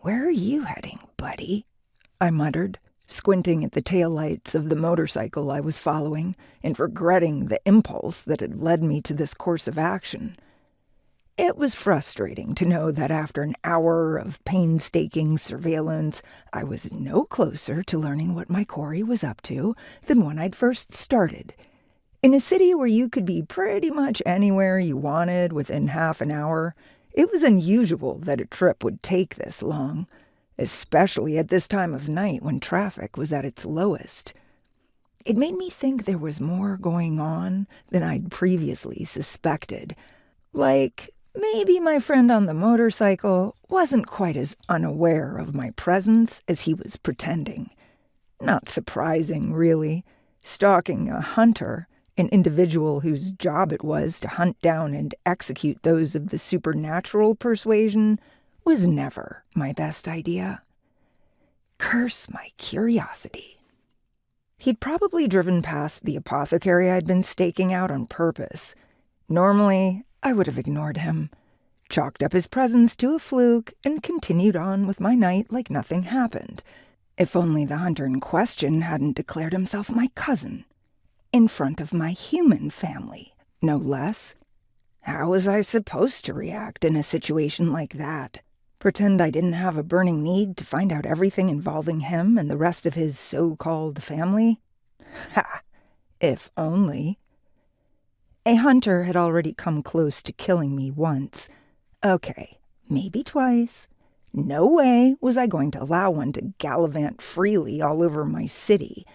"Where are you heading, buddy?" I muttered, squinting at the taillights of the motorcycle I was following and regretting the impulse that had led me to this course of action. It was frustrating to know that after an hour of painstaking surveillance, I was no closer to learning what my quarry was up to than when I'd first started. In a city where you could be pretty much anywhere you wanted within half an hour, it was unusual that a trip would take this long, especially at this time of night when traffic was at its lowest. It made me think there was more going on than I'd previously suspected, like maybe my friend on the motorcycle wasn't quite as unaware of my presence as he was pretending. Not surprising, really. Stalking a hunter, an individual whose job it was to hunt down and execute those of the supernatural persuasion, was never my best idea. Curse my curiosity. He'd probably driven past the apothecary I'd been staking out on purpose. Normally, I would have ignored him, chalked up his presence to a fluke, and continued on with my night like nothing happened. If only the hunter in question hadn't declared himself my cousin, in front of my human family, no less. How was I supposed to react in a situation like that? Pretend I didn't have a burning need to find out everything involving him and the rest of his so-called family? Ha! If only. A hunter had already come close to killing me once. Okay, maybe twice. No way was I going to allow one to gallivant freely all over my city,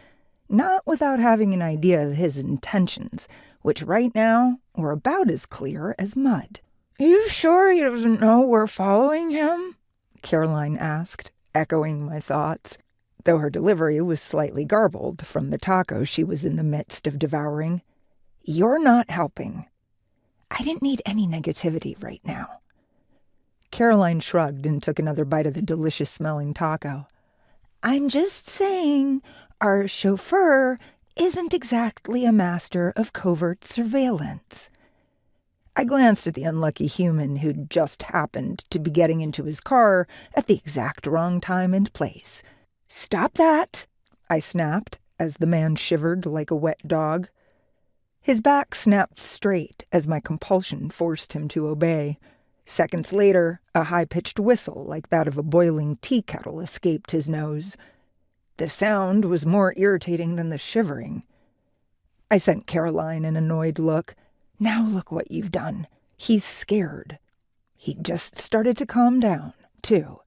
not without having an idea of his intentions, which right now were about as clear as mud. "You sure he doesn't know we're following him?" Caroline asked, echoing my thoughts, though her delivery was slightly garbled from the taco she was in the midst of devouring. "You're not helping." I didn't need any negativity right now. Caroline shrugged and took another bite of the delicious-smelling taco. "I'm just saying, our chauffeur isn't exactly a master of covert surveillance." I glanced at the unlucky human who'd just happened to be getting into his car at the exact wrong time and place. "Stop that!" I snapped as the man shivered like a wet dog. His back snapped straight as my compulsion forced him to obey. Seconds later, a high-pitched whistle like that of a boiling tea kettle escaped his nose. The sound was more irritating than the shivering. I sent Caroline an annoyed look. Now look what you've done. He's scared. He'd just started to calm down, too.